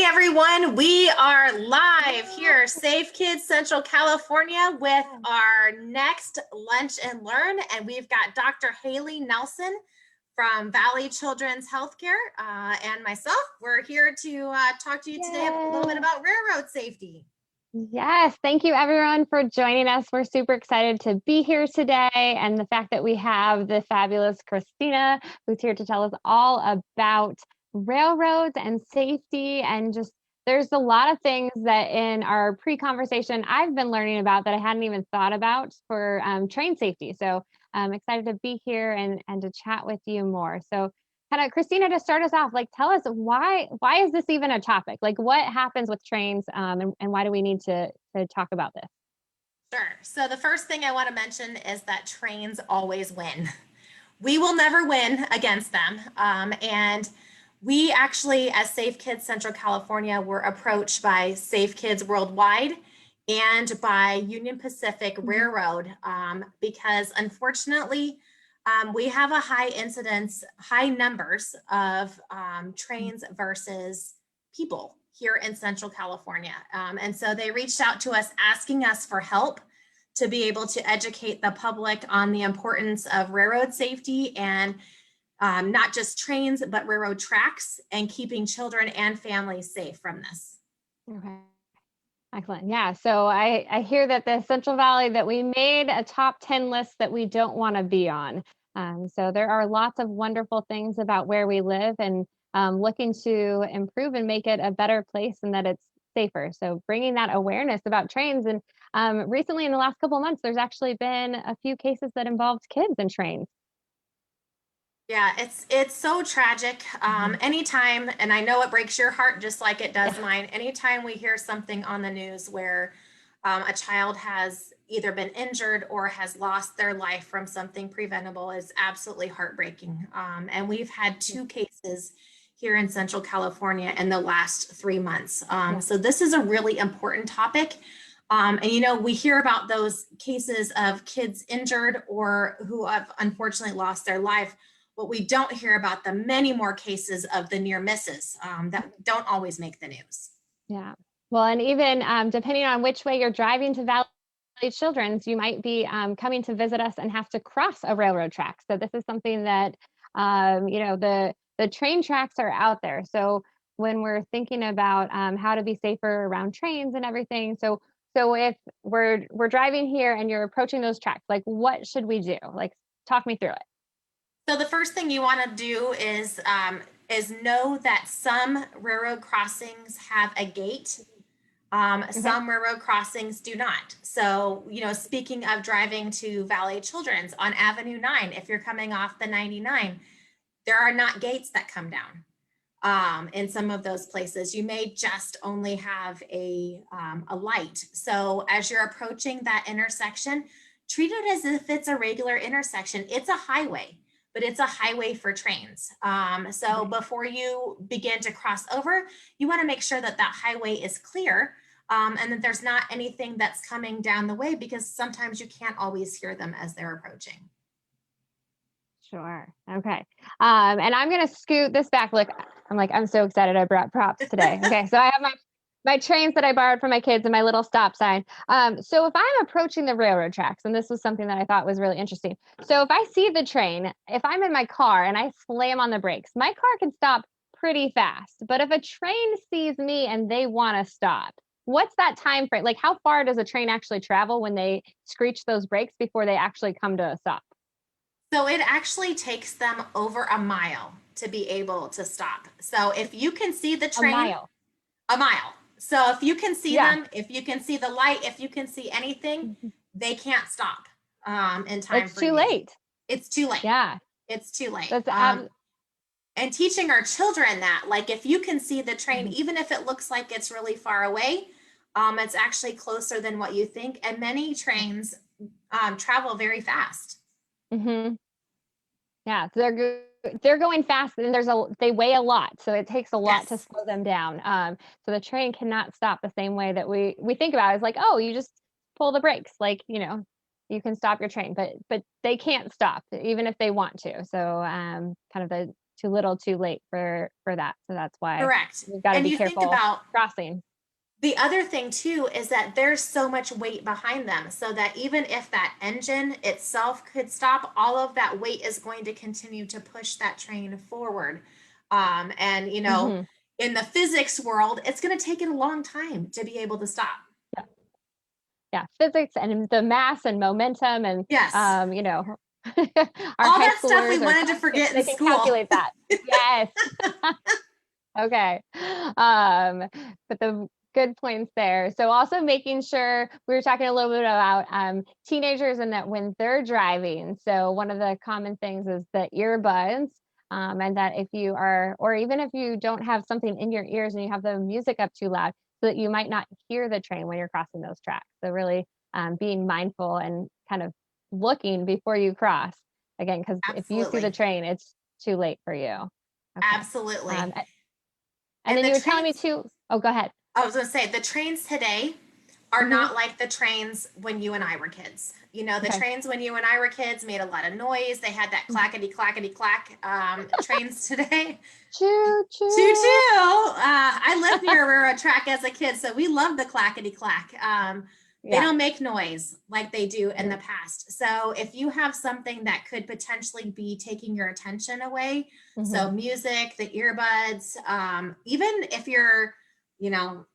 Everyone. We are live here, Safe Kids Central California, with our next Lunch and Learn. And we've got Dr. Hailey Nelson from Valley Children's Healthcare and myself. We're here to talk to you today a little bit about railroad safety. Yes, thank you everyone for joining us. We're super excited to be here today, and the fact that we have the fabulous Kristina, who's here to tell us all about railroads and safety. And just there's a lot of things that in our pre-conversation I've been learning about that I hadn't even thought about for train safety. So I'm excited to be here and to chat with you more. So kind of, Kristina, to start us off, like, tell us why is this even a topic? Like, what happens with trains, and why do we need to talk about this? Sure. So the first thing I want to mention is that trains always win. We will never win against them. And we actually, as Safe Kids Central California, were approached by Safe Kids Worldwide and by Union Pacific Railroad because unfortunately, we have a high incidence, high numbers of trains versus people here in Central California. And so they reached out to us asking us for help to be able to educate the public on the importance of railroad safety and not just trains, but railroad tracks and keeping children and families safe from this. Okay. Excellent. Yeah. So I hear that the Central Valley, that we made a top 10 list that we don't want to be on. So there are lots of wonderful things about where we live, and looking to improve and make it a better place and that it's safer. So bringing that awareness about trains. And recently in the last couple of months, there's actually been a few cases that involved kids and trains. Yeah, it's so tragic. Anytime, and I know it breaks your heart just like it does mine. Anytime we hear something on the news where a child has either been injured or has lost their life from something preventable is absolutely heartbreaking. And we've had two cases here in Central California in the last 3 months. So this is a really important topic. And we hear about those cases of kids injured or who have unfortunately lost their life. But we don't hear about the many more cases of the near misses that don't always make the news. Yeah. Well, and even depending on which way you're driving to Valley Children's, you might be coming to visit us and have to cross a railroad track. So this is something that, the train tracks are out there. So when we're thinking about how to be safer around trains and everything, so if we're driving here and you're approaching those tracks, like, what should we do? Like, talk me through it. So the first thing you want to do is know that some railroad crossings have a gate. Some railroad crossings do not. So, speaking of driving to Valley Children's on Avenue 9, if you're coming off the 99, there are not gates that come down. In some of those places, you may just only have a light. So as you're approaching that intersection, treat it as if it's a regular intersection. It's a highway, but it's a highway for trains. So before you begin to cross over, you want to make sure that that highway is clear and that there's not anything that's coming down the way, because sometimes you can't always hear them as they're approaching. Sure. Okay. And I'm going to scoot this back. Look, I'm so excited I brought props today. Okay. So I have my trains that I borrowed from my kids and my little stop sign. So if I'm approaching the railroad tracks, and this was something that I thought was really interesting. So if I see the train, if I'm in my car and I slam on the brakes, my car can stop pretty fast. But if a train sees me and they want to stop, what's that time frame? Like, how far does a train actually travel when they screech those brakes before they actually come to a stop? So it actually takes them over a mile to be able to stop. So if you can see the train, a mile. So if you can see them, if you can see the light, if you can see anything, they can't stop in time. It's too late. It's too late. Yeah. It's too late. That's and teaching our children that, like, if you can see the train, even if it looks like it's really far away, it's actually closer than what you think. And many trains travel very fast. Yeah, so they're going fast, and they weigh a lot, so it takes a lot to slow them down. So the train cannot stop the same way that we think about it. It's like, oh, you just pull the brakes, like, you can stop your train, but they can't stop even if they want to. So kind of too little, too late for that. So that's why Correct. we've got to And be you think careful about crossing. the other thing too is that there's so much weight behind them, so that even if that engine itself could stop, all of that weight is going to continue to push that train forward. And Hmm. in the physics world, it's going to take it a long time to be able to stop. Yeah. Yeah. Physics and the mass and momentum and, Yes. our All high that stuff we schoolers or wanted to forget in they can school. calculate that. Yes. Okay. But the good points there. So also making sure we were talking a little bit about teenagers and that when they're driving. So one of the common things is the earbuds. And that if you are, or even if you don't have something in your ears and you have the music up too loud, so that you might not hear the train when you're crossing those tracks. So really being mindful and kind of looking before you cross again, because if you see the Absolutely. train, it's too late for you. Okay. Absolutely. Um, and And then the you were telling me trains, too. Oh, go ahead. I was going to say, the trains today are Hmm. not like the trains when you and I were kids. The Okay. trains when you and I were kids made a lot of noise. They had that clackety clackety clack. Trains today, Choo choo choo. choo. I lived near a railroad track as a kid, so we love the clackety clack. They Yeah. don't make noise like they do in the Mhm. past. So if you have something that could potentially be taking your attention away, Mhm. so music, the earbuds, even if you're, you know,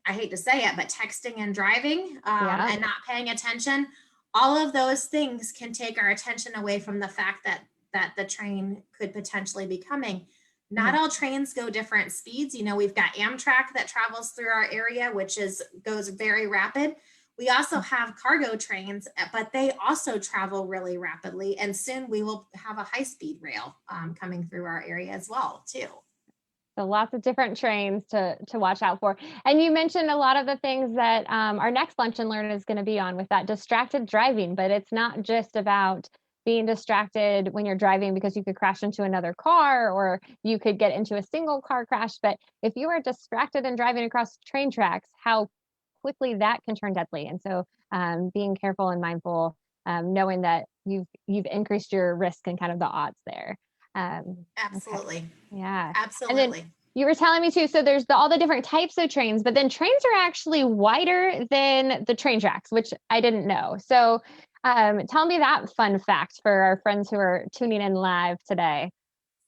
I hate to say it, but texting and driving Yeah. and not paying attention, all of those things can take our attention away from the fact that the train could potentially be coming. Not Mhm. all trains go different speeds. We've got Amtrak that travels through our area, which goes very rapid. We also have cargo trains, but they also travel really rapidly. And soon we will have a high speed rail coming through our area as well, too. So lots of different trains to watch out for. And you mentioned a lot of the things that our next lunch and learn is going to be on with that distracted driving, but it's not just about being distracted when you're driving because you could crash into another car or you could get into a single car crash. But if you are distracted and driving across train tracks, how quickly that can turn deadly. And so being careful and mindful, knowing that you've increased your risk and kind of the odds there. Okay. Absolutely. Yeah. And then Absolutely. you were telling me too, so there's all the different types of trains, but then trains are actually wider than the train tracks, which I didn't know. So tell me that fun fact for our friends who are tuning in live today.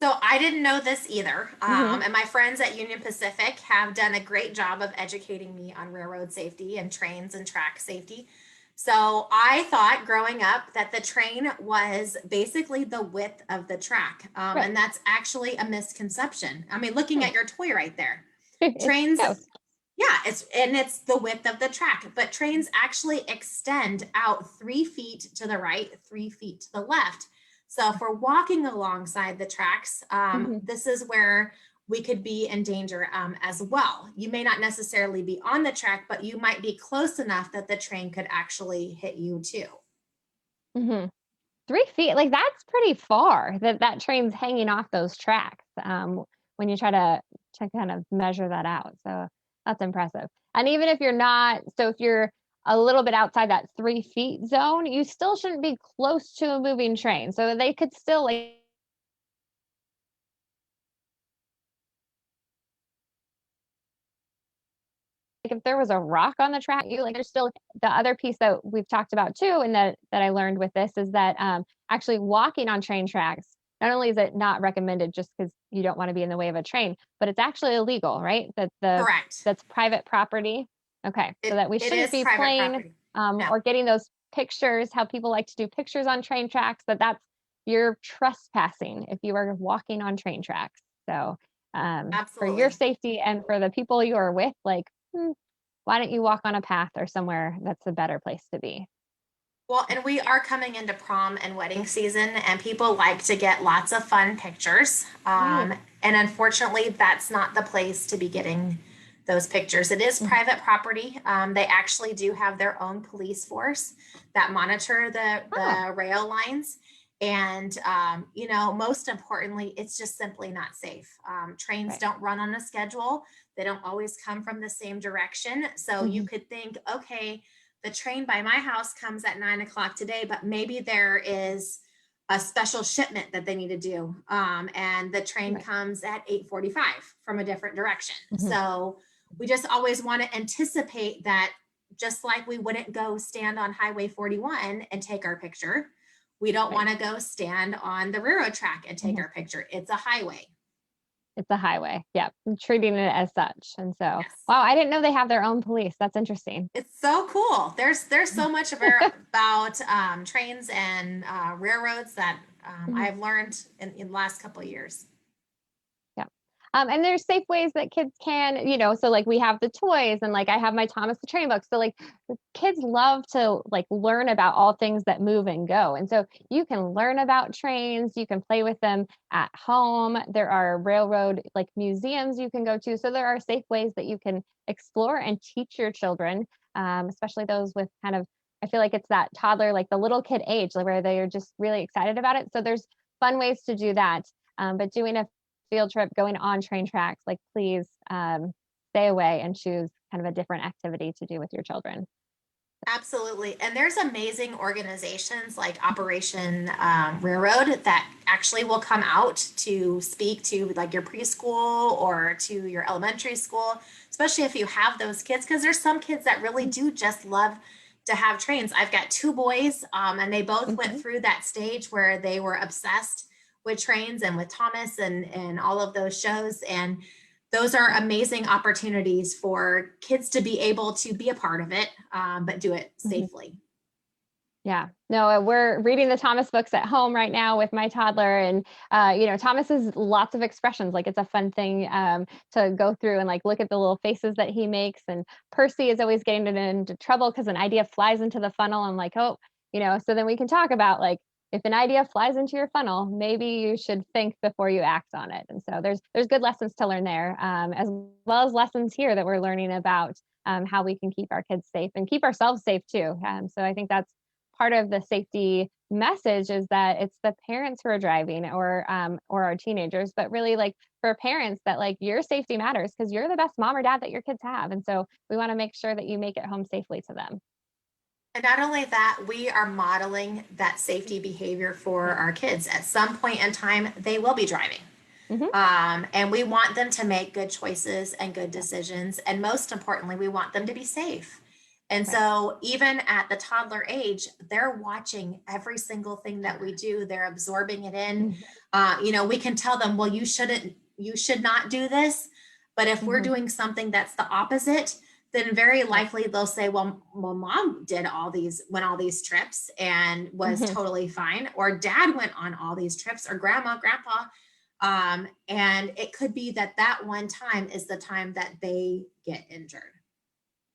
So I didn't know this either. Hmm. And my friends at Union Pacific have done a great job of educating me on railroad safety and trains and track safety. So I thought growing up that the train was basically the width of the track. Right. And that's actually a misconception. I mean, looking Hmm. at your toy right there, It's trains, no. yeah, it's the width of the track, but trains actually extend out 3 feet to the right, 3 feet to the left. So if we're walking alongside the tracks, Hmm. this is where we could be in danger as well. You may not necessarily be on the track, but you might be close enough that the train could actually hit you too. Hmm. 3 feet, like that's pretty far that train's hanging off those tracks when you try to kind of measure that out. So that's impressive. And even if you're not, so if you're a little bit outside that 3 feet zone, you still shouldn't be close to a moving train. So they could still like if there was a rock on the track, you like there's still the other piece that we've talked about too, and that I learned with this is that actually walking on train tracks, not only is it not recommended just because you don't want to be in the way of a train, but it's actually illegal, right? Correct. That's private property. Okay, so that we It shouldn't is be private playing property. No, or getting those pictures. How people like to do pictures on train tracks, that's you're trespassing if you are walking on train tracks. So for your absolutely. safety and for the people you are with, like why don't you walk on a path or somewhere that's a better place to be? Well, and we are coming into prom and wedding season, and people like to get lots of fun pictures. Right. And unfortunately, that's not the place to be getting those pictures. It is Mhm. private property. They actually do have their own police force that monitor Oh, the rail lines. And, most importantly, it's just simply not safe. Trains right. don't run on a schedule, they don't always come from the same direction. So you Hmm. could think, okay, the train by my house comes at 9 o'clock today, but maybe there is a special shipment that they need to do. And the train Right. comes at 8:45 from a different direction. Mhm. So we just always want to anticipate that, just like we wouldn't go stand on Highway 41 and take our picture. We don't Right. want to go stand on the railroad track and take Mhm. our picture. It's a highway. It's a highway. Yeah. Treating it as such. And so, Yes. wow, I didn't know they have their own police. That's interesting. It's so cool. There's so much about trains and railroads that Mhm. I've learned in the last couple of years. Yeah. And there's safe ways that kids can, so like we have the toys and like I have my Thomas the Train book. So like the kids love to like learn about all things that move and go. And so you can learn about trains, you can play with them at home. There are railroad like museums you can go to. So there are safe ways that you can explore and teach your children, especially those with kind of, I feel like it's that toddler, like the little kid age, like where they are just really excited about it. So there's fun ways to do that. But doing a field trip, going on train tracks, like please stay away and choose kind of a different activity to do with your children. Absolutely. And there's amazing organizations like Operation Railroad that actually will come out to speak to like your preschool or to your elementary school, especially if you have those kids, because there's some kids that really do just love to have trains. I've got two boys, and they both went Mhm. through that stage where they were obsessed with trains and with Thomas and all of those shows. And those are amazing opportunities for kids to be able to be a part of it, but do it Mhm. safely. Yeah, no, we're reading the Thomas books at home right now with my toddler, and Thomas has lots of expressions. Like it's a fun thing to go through and like look at the little faces that he makes. And Percy is always getting into trouble because an idea flies into the funnel. I'm like, oh, so then we can talk about like if an idea flies into your funnel, maybe you should think before you act on it. And so there's good lessons to learn there, as well as lessons here that we're learning about how we can keep our kids safe and keep ourselves safe too. So I think that's part of the safety message is that it's the parents who are driving or our teenagers, but really like for parents that like your safety matters because you're the best mom or dad that your kids have. And so we want to make sure that you make it home safely to them. And not only that, we are modeling that safety behavior for Yeah. our kids. At some point in time, they will be driving. Hmm. And we want them to make good choices and good Yeah. decisions. And most importantly, we want them to be safe. And Right. so, even at the toddler age, they're watching every single thing that we do. They're absorbing it in. Mhm. We can tell them, well, you should not do this. But if we're Mhm. doing something that's the opposite, then very Yeah. likely they'll say, well, mom did went all these trips and was Mhm. totally fine, or dad went on all these trips, or grandpa. And it could be that that one time is the time that they get injured.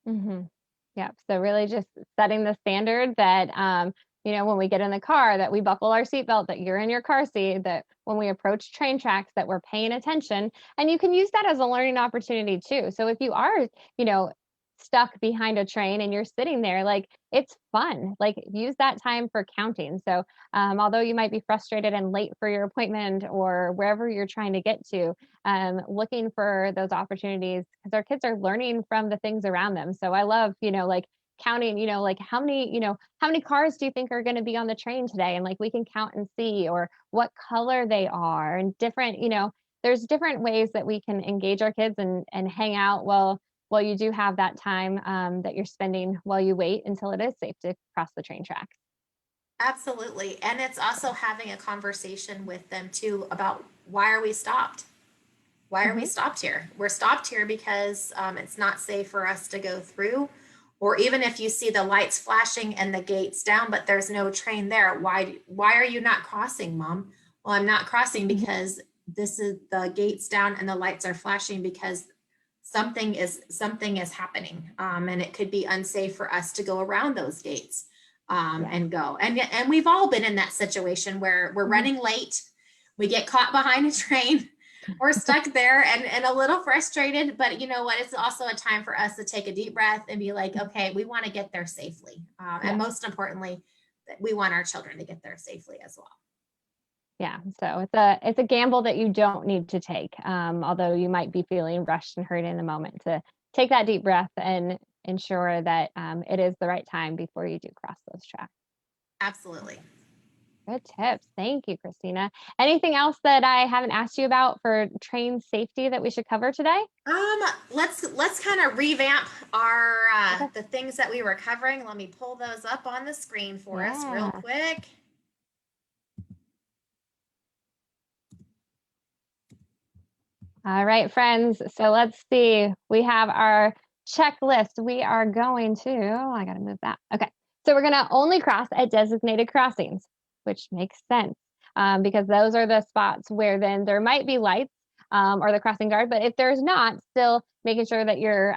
Mhm. Yeah. So really just setting the standard that when we get in the car that we buckle our seatbelt, that you're in your car seat, that when we approach train tracks that we're paying attention. And you can use that as a learning opportunity too. So if you are, you know, stuck behind a train and you're sitting there, like it's fun. Like use that time for counting. So although you might be frustrated and late for your appointment or wherever you're trying to get to, looking for those opportunities because our kids are learning from the things around them. So I love, like counting, like how many cars do you think are going to be on the train today? And like we can count and see, or what color they are, and different, there's different ways that we can engage our kids and hang out while you do have that time that you're spending while you wait until it is safe to cross the train tracks. Absolutely. And it's also having a conversation with them too about, why are we stopped? Why are we Hmm. stopped here? We're stopped here because it's not safe for us to go through. Or even if you see the lights flashing and the gates down, but there's no train there, why are you not crossing, mom? Well, I'm not crossing Hmm. because this is the gates down and the lights are flashing because something is happening, and it could be unsafe for us to go around those gates, Yeah. and go. And we've all been in that situation where we're Mhm. running late, we get caught behind a train, we're stuck there and a little frustrated. But you know what? It's also a time for us to take a deep breath and be like, okay, we want to get there safely, and Yeah. most importantly, we want our children to get there safely as well. Yeah, so it's a gamble that you don't need to take, although you might be feeling rushed and hurried in the moment to take that deep breath and ensure that it is the right time before you do cross those tracks. Absolutely. Good tips. Thank you, Kristina. Anything else that I haven't asked you about for train safety that we should cover today? Let's kind of revamp our Okay. the things that we were covering. Let me pull those up on the screen for us real Yeah. quick. All right, friends. So let's see. We have our checklist. We are going to, I got to move that. Okay. So we're going to only cross at designated crossings, which makes sense because those are the spots where then there might be lights or the crossing guard. But if there's not, still making sure that you're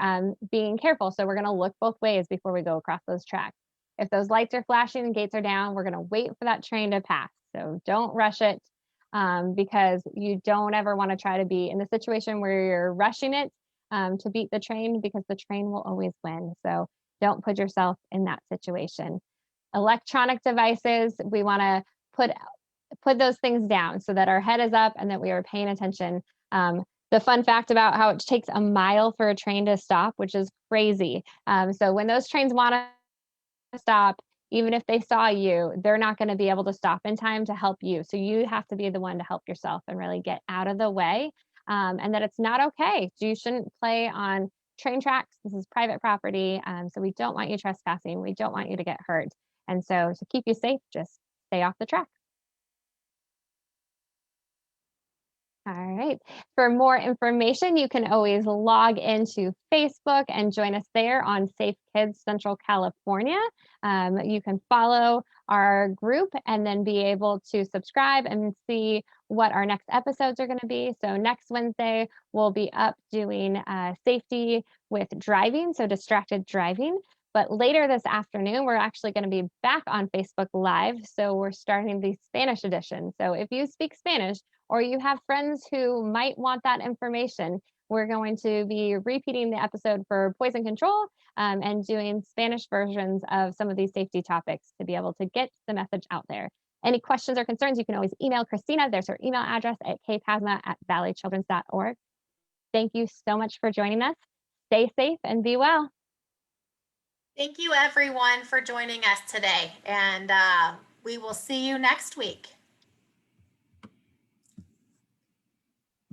being careful. So we're going to look both ways before we go across those tracks. If those lights are flashing and gates are down, we're going to wait for that train to pass. So don't rush it because you don't ever want to try to be in the situation where you're rushing it to beat the train because the train will always win. So don't put yourself in that situation. Electronic devices, we want to put those things down so that our head is up and that we are paying attention. The fun fact about how it takes a mile for a train to stop, which is crazy. So when those trains want to stop, even if they saw you, they're not going to be able to stop in time to help you. So you have to be the one to help yourself and really get out of the way. And that it's not okay. You shouldn't play on train tracks. This is private property. So we don't want you trespassing. We don't want you to get hurt. And so to keep you safe, just stay off the track. All right. For more information, you can always log into Facebook and join us there on Safe Kids Central California. You can follow our group and then be able to subscribe and see what our next episodes are going to be. So next Wednesday, we'll be up doing safety with driving, so distracted driving. But later this afternoon, we're actually going to be back on Facebook Live. So we're starting the Spanish edition. So if you speak Spanish, or you have friends who might want that information, we're going to be repeating the episode for poison control and doing Spanish versions of some of these safety topics to be able to get the message out there. Any questions or concerns, you can always email Kristina. There's her email address at kpasma@valleychildrens.org. Thank you so much for joining us. Stay safe and be well. Thank you, everyone, for joining us today, and we will see you next week.